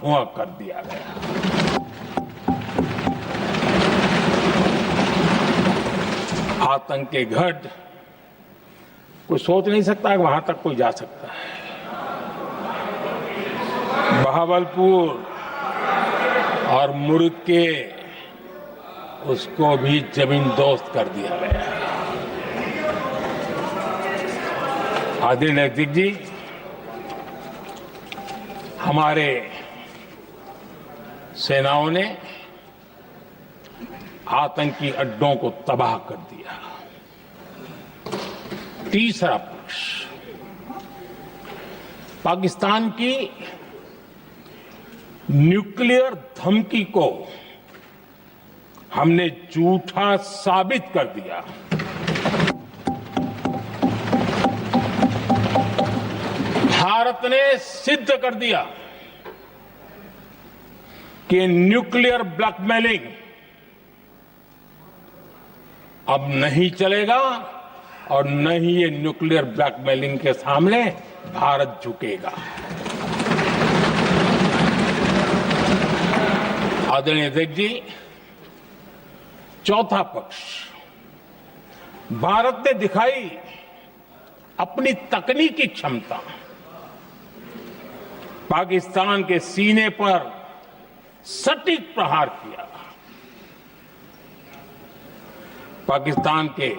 धुआं कर दिया गया। आतंक के गढ़ कोई सोच नहीं सकता कि वहां तक कोई जा सकता है। बहावलपुर और मुर्गे उसको भी जमीन दोस्त कर दिया गया। आदरणीय अध्यक्ष जी, हमारे सेनाओं ने आतंकी अड्डों को तबाह कर दिया। तीसरा पक्ष, पाकिस्तान की न्यूक्लियर धमकी को हमने झूठा साबित कर दिया। भारत ने सिद्ध कर दिया कि न्यूक्लियर ब्लैकमेलिंग अब नहीं चलेगा और न ही ये न्यूक्लियर ब्लैकमेलिंग के सामने भारत झुकेगा। आदरणीय अध्यक्ष जी, चौथा पक्ष, भारत ने दिखाई अपनी तकनीकी क्षमता। पाकिस्तान के सीने पर सटीक प्रहार किया। पाकिस्तान के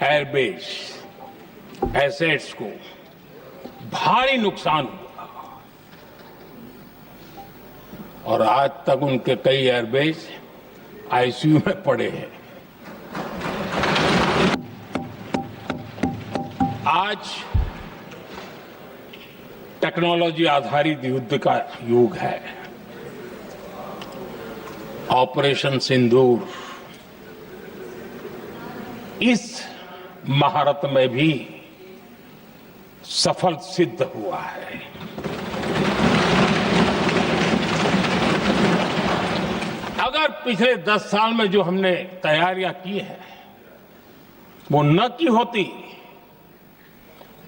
एयरबेस एसेट्स को भारी नुकसान हुआ और आज तक उनके कई एयरबेस आईसीयू में पड़े हैं। आज टेक्नोलॉजी आधारित युद्ध का युग है। ऑपरेशन सिंदूर इस महारत में भी सफल सिद्ध हुआ है। अगर पिछले 10 साल में जो हमने तैयारियां की हैं वो न की होती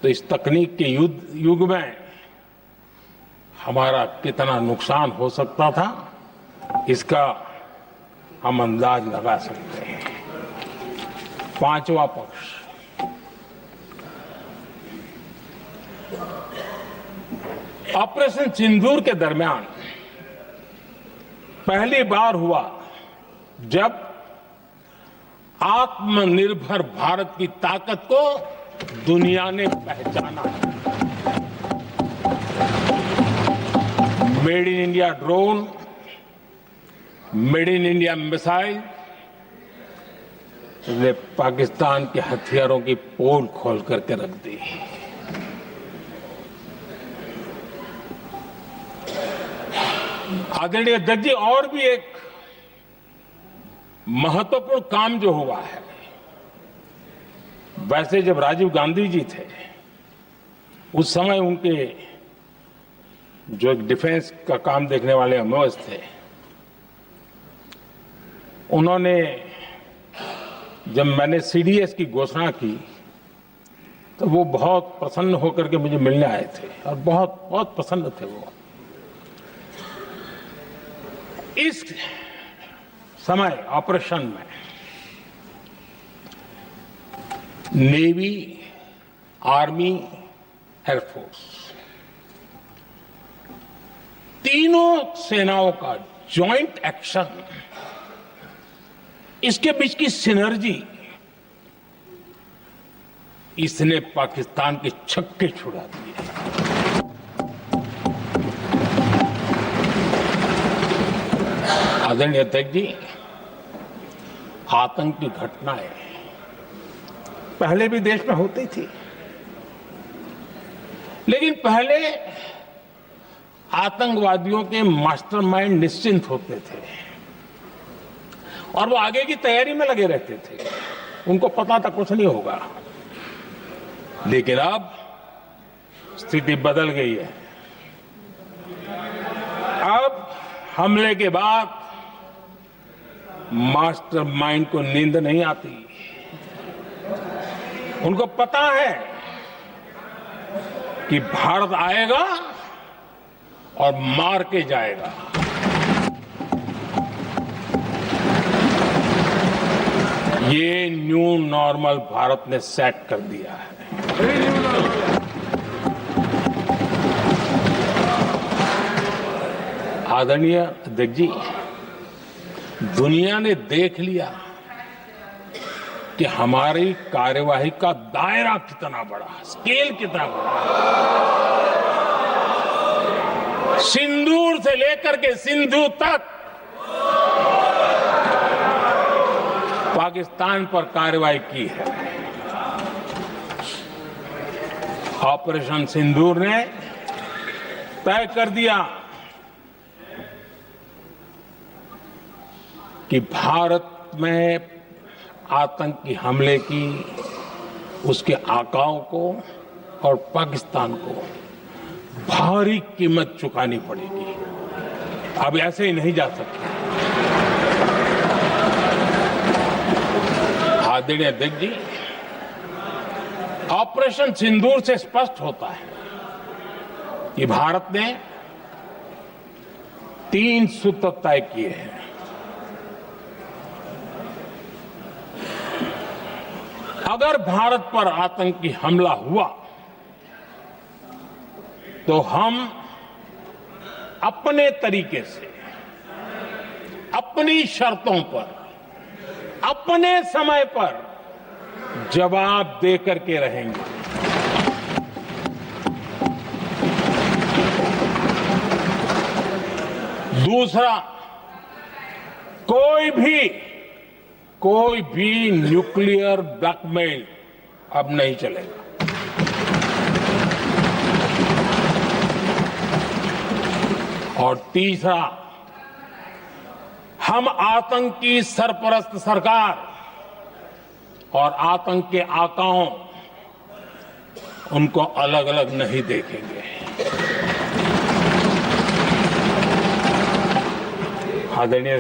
तो इस तकनीक के युग में हमारा कितना नुकसान हो सकता था, इसका हम अंदाज लगा सकते हैं। पांचवा पक्ष, ऑपरेशन सिंदूर के दरमियान पहली बार हुआ जब आत्मनिर्भर भारत की ताकत को दुनिया ने पहचाना। Made in India drone, made in India missile ने पाकिस्तान के हथियारों की पोल खोल करके रख दी। आदरणीय अध्यक्ष जी, और भी एक महत्वपूर्ण काम जो हुआ है, वैसे जब राजीव गांधी जी थे उस समय उनके जो एक डिफेंस का काम देखने वाले अमोस थे, उन्होंने जब मैंने सीडीएस की घोषणा की तो वो बहुत प्रसन्न होकर के मुझे मिलने आए थे और बहुत बहुत प्रसन्न थे वो। इस समय ऑपरेशन में नेवी, आर्मी, एयरफोर्स तीनों सेनाओं का जॉइंट एक्शन, इसके बीच की सिनर्जी, इसने पाकिस्तान के छक्के छुड़ा दिए। आदरणीय अध्यक्ष जी, आतंक की घटनाएं पहले भी देश में होती थी, लेकिन पहले आतंकवादियों के मास्टरमाइंड निश्चिंत होते थे और वो आगे की तैयारी में लगे रहते थे। उनको पता था कुछ नहीं होगा। लेकिन अब स्थिति बदल गई है। अब हमले के बाद मास्टरमाइंड को नींद नहीं आती। उनको पता है कि भारत आएगा और मार के जाएगा। ये न्यू नॉर्मल भारत ने सेट कर दिया है। आदरणीय अध्यक्ष जी, दुनिया ने देख लिया कि हमारी कार्यवाही का दायरा कितना बड़ा, स्केल कितना बड़ा। सिंदूर से लेकर के सिंधु तक पाकिस्तान पर कार्रवाई की है। ऑपरेशन सिंदूर ने तय कर दिया कि भारत में आतंकी हमले की उसके आकाओं को और पाकिस्तान को भारी कीमत चुकानी पड़ेगी। अब ऐसे ही नहीं जा सकते। आदरणीय अध्यक्ष जी, ऑपरेशन सिंदूर से स्पष्ट होता है कि भारत ने 3 सूत्र तय किए हैं। अगर भारत पर आतंकी हमला हुआ तो हम अपने तरीके से, अपनी शर्तों पर, अपने समय पर जवाब दे करके रहेंगे। दूसरा, कोई भी न्यूक्लियर ब्लैकमेल अब नहीं चलेगा। और तीसरा, हम आतंक की सरपरस्त सरकार और आतंक के आकाओं उनको अलग अलग नहीं देखेंगे। आदरणीय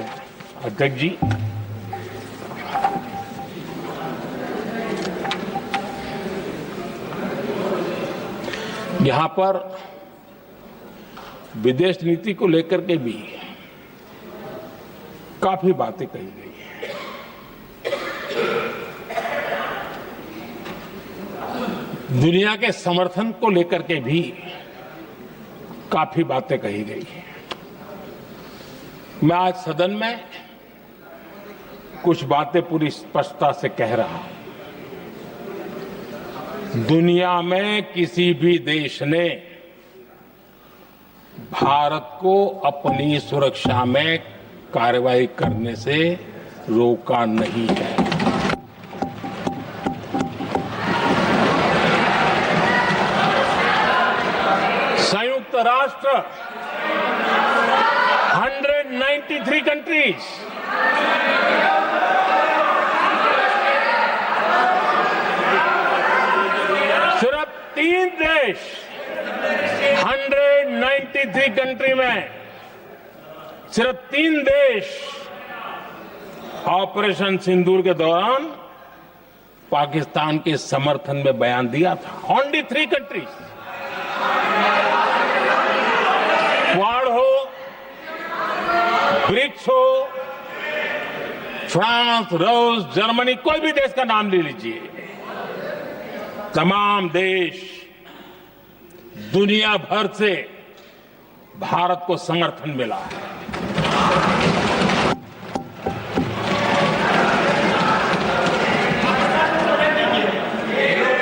अध्यक्ष जी, यहां पर विदेश नीति को लेकर के भी काफी बातें कही गई हैं। दुनिया के समर्थन को लेकर के भी काफी बातें कही गई हैं। मैं आज सदन में कुछ बातें पूरी स्पष्टता से कह रहा हूं। दुनिया में किसी भी देश ने भारत को अपनी सुरक्षा में कार्रवाई करने से रोका नहीं है। संयुक्त राष्ट्र 193 कंट्रीज, सिर्फ 3 देश 193 कंट्री में सिर्फ 3 देश ऑपरेशन सिंदूर के दौरान पाकिस्तान के समर्थन में बयान दिया था। Only 3 countries. क्वाड हो, ब्रिक्स हो, फ्रांस, रूस, जर्मनी, कोई भी देश का नाम ले लीजिए, तमाम देश दुनिया भर से भारत को समर्थन मिला है।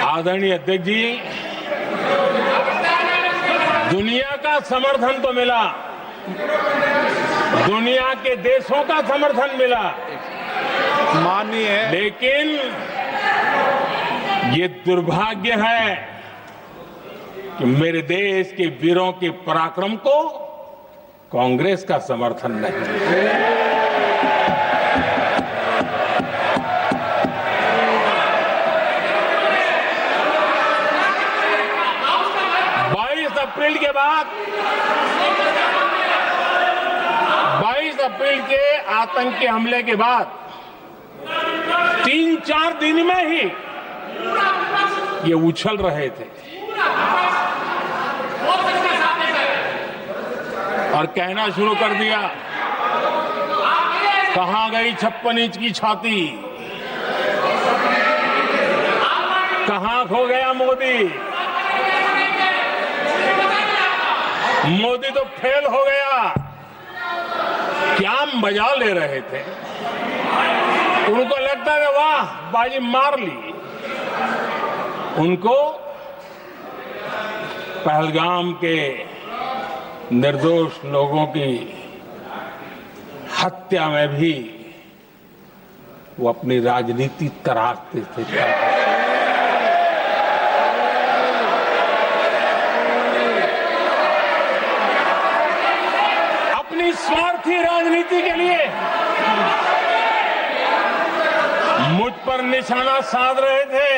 आदरणीय अध्यक्ष जी, दुनिया का समर्थन तो मिला, दुनिया के देशों का समर्थन मिला, माननीय, लेकिन ये दुर्भाग्य है कि मेरे देश के वीरों के पराक्रम को कांग्रेस का समर्थन नहीं। 22 अप्रैल के बाद, 22 अप्रैल के आतंकी हमले के बाद 3-4 दिन में ही ये उछल रहे थे। और कहना शुरू कर दिया, कहां गई 56 इंच की छाती, कहां खो गया मोदी, मोदी तो फेल हो गया। क्या मजा ले रहे थे, उनको लगता है वाह बाजी मार ली। उनको पहलगाम के निर्दोष लोगों की हत्या में भी वो अपनी राजनीति तराशते थे। अपनी स्वार्थी राजनीति के लिए मुझ पर निशाना साध रहे थे,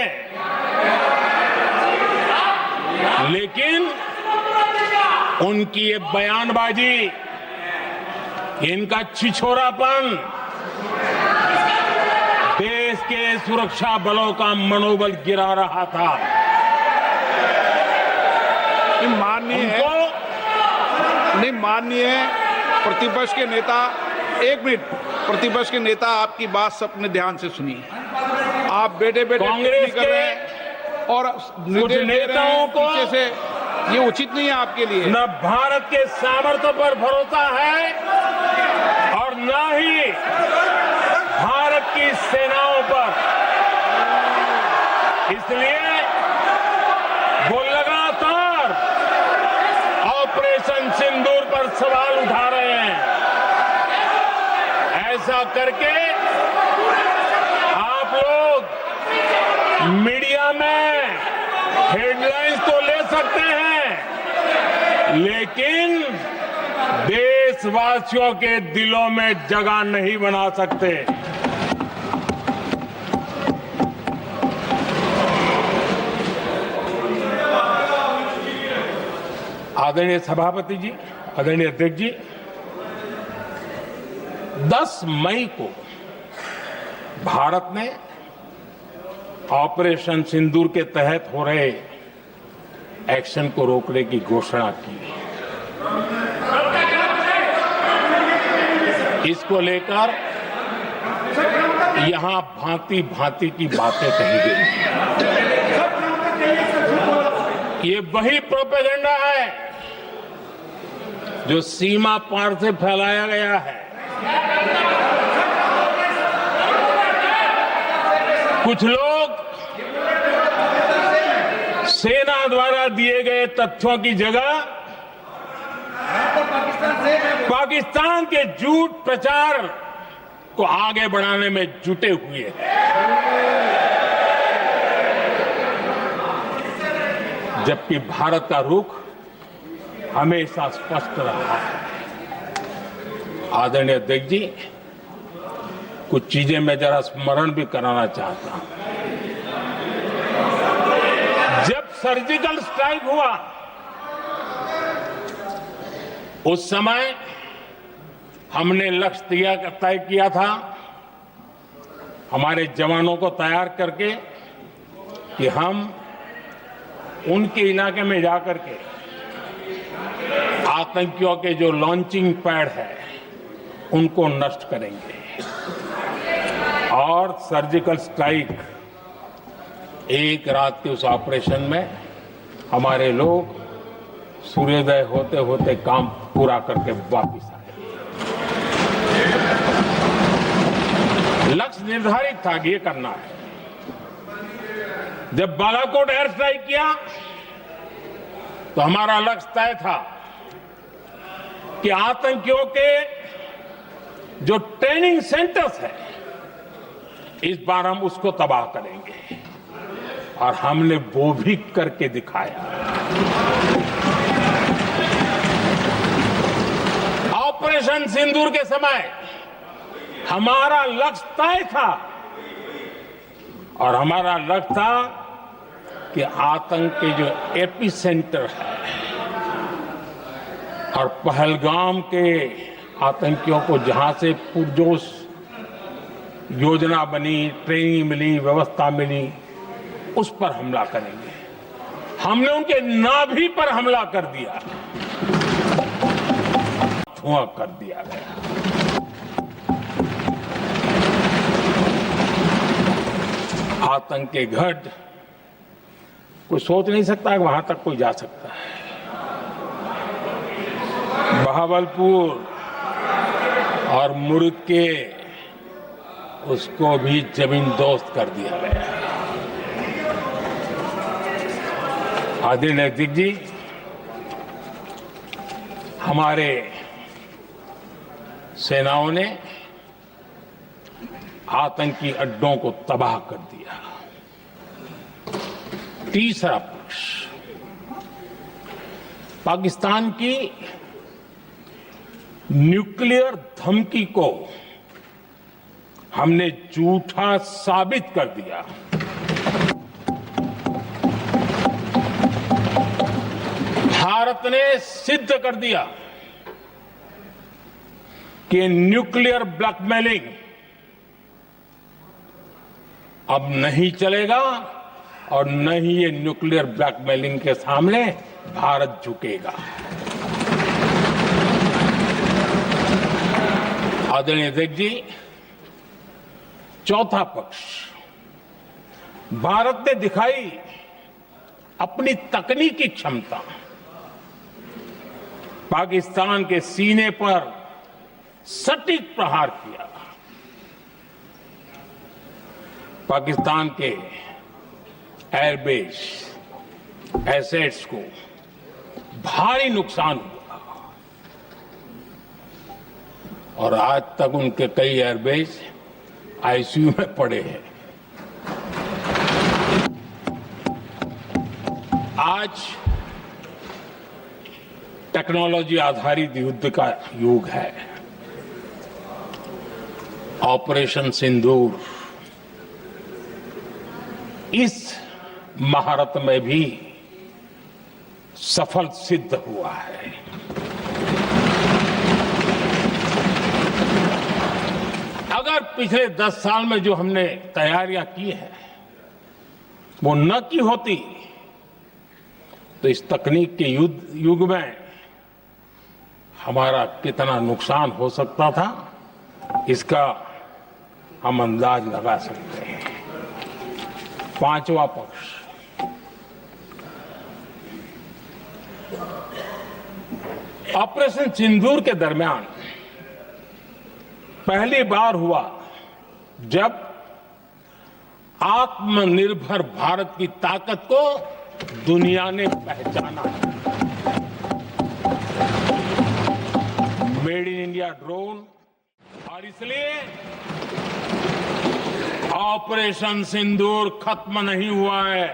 लेकिन उनकी ये बयानबाजी, इनका छिछोरापन देश के सुरक्षा बलों का मनोबल गिरा रहा था। माननीय प्रतिपक्ष के नेता, एक मिनट, प्रतिपक्ष के नेता आपकी बात सबने ध्यान से सुनी। आप बेटे कांग्रेस कर रहे हैं और कुछ नेताओं को पीछे से, ये उचित नहीं है आपके लिए। न भारत के सामर्थ्य पर भरोसा है और न ही भारत की सेनाओं पर। इसलिए वो लगातार ऑपरेशन सिंदूर पर सवाल उठा रहे हैं। ऐसा करके आप लोग मीडिया में हेडलाइंस तो ले सकते हैं, लेकिन देशवासियों के दिलों में जगह नहीं बना सकते। आदरणीय सभापति जी, आदरणीय अध्यक्ष जी, 10 मई को भारत ने ऑपरेशन सिंदूर के तहत हो रहे एक्शन को रोकने की घोषणा की। इसको लेकर यहां भांति भांति की बातें कही गई। ये वही प्रोपेगेंडा है जो सीमा पार से फैलाया गया है। कुछ लोग सेना द्वारा दिए गए तथ्यों की जगह पाकिस्तान के झूठ प्रचार को आगे बढ़ाने में जुटे हुए हैं। जबकि भारत का रुख हमेशा स्पष्ट रहा है। आदरणीय अध्यक्ष जी, कुछ चीजें मैं जरा स्मरण भी कराना चाहता हूं। जब सर्जिकल स्ट्राइक हुआ, उस समय हमने लक्ष्य तय किया था, हमारे जवानों को तैयार करके कि हम उनके इलाके में जाकर के आतंकियों के जो लॉन्चिंग पैड है उनको नष्ट करेंगे। और सर्जिकल स्ट्राइक, एक रात के उस ऑपरेशन में हमारे लोग सूर्योदय होते होते काम पूरा करके वापस आए। लक्ष्य निर्धारित था कि ये करना है। जब बालाकोट एयर स्ट्राइक किया तो हमारा लक्ष्य तय था कि आतंकियों के जो ट्रेनिंग सेंटर्स है, इस बार हम उसको तबाह करेंगे, और हमने वो भी करके दिखाया। ऑपरेशन सिंदूर के समय हमारा लक्ष्य तय था, और हमारा लक्ष्य था कि आतंक के जो एपी सेंटर है और पहलगाम के आतंकियों को जहां से पुरजोश योजना बनी, ट्रेनिंग मिली, व्यवस्था मिली, उस पर हमला करेंगे। हमने उनके नाभि पर हमला कर दिया। धुआं कर दिया गया। आतंक के गढ़ कोई सोच नहीं सकता कि वहां तक कोई जा सकता है। बहावलपुर और मुर्गे उसको भी जमीन दोस्त कर दिया गया। आदरणीय अध्यक्ष जी, हमारे सेनाओं ने आतंकी अड्डों को तबाह कर दिया। तीसरा पक्ष, पाकिस्तान की न्यूक्लियर धमकी को हमने झूठा साबित कर दिया। भारत ने सिद्ध कर दिया कि न्यूक्लियर ब्लैकमेलिंग अब नहीं चलेगा और न ही ये न्यूक्लियर ब्लैकमेलिंग के सामने भारत झुकेगा। आदरणीय अध्यक्ष जी, चौथा पक्ष, भारत ने दिखाई अपनी तकनीकी क्षमता। पाकिस्तान के सीने पर सटीक प्रहार किया। पाकिस्तान के एयरबेस एसेट्स को भारी नुकसान हुआ और आज तक उनके कई एयरबेस आईसीयू में पड़े हैं। आज टेक्नोलॉजी आधारित युद्ध का युग है। ऑपरेशन सिंदूर इस महारत में भी सफल सिद्ध हुआ है। अगर पिछले 10 साल में जो हमने तैयारियां की हैं वो न की होती तो इस तकनीक के युग में हमारा कितना नुकसान हो सकता था, इसका हम अंदाज लगा सकते हैं। पांचवा पक्ष, ऑपरेशन सिंदूर के दरमियान पहली बार हुआ जब आत्मनिर्भर भारत की ताकत को दुनिया ने पहचाना। मेड इन इंडिया ड्रोन, और इसलिए ऑपरेशन सिंदूर खत्म नहीं हुआ है,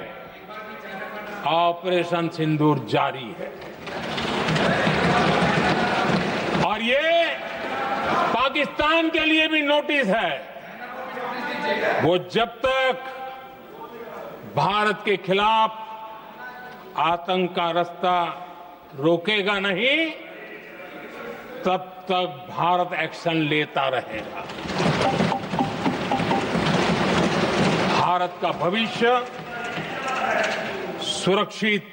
ऑपरेशन सिंदूर जारी है। और ये पाकिस्तान के लिए भी नोटिस है। वो जब तक भारत के खिलाफ आतंक का रास्ता रोकेगा नहीं, तब तक भारत एक्शन लेता रहेगा। भारत का भविष्य सुरक्षित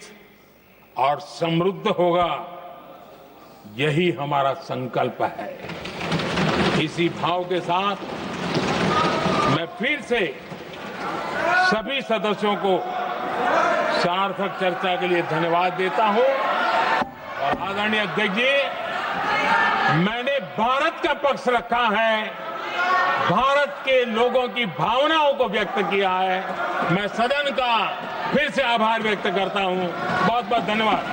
और समृद्ध होगा, यही हमारा संकल्प है। इसी भाव के साथ मैं फिर से सभी सदस्यों को सार्थक चर्चा के लिए धन्यवाद देता हूं। और आदरणीय अध्यक्ष जी, मैंने भारत का पक्ष रखा है, भारत के लोगों की भावनाओं को व्यक्त किया है। मैं सदन का फिर से आभार व्यक्त करता हूं। बहुत बहुत धन्यवाद।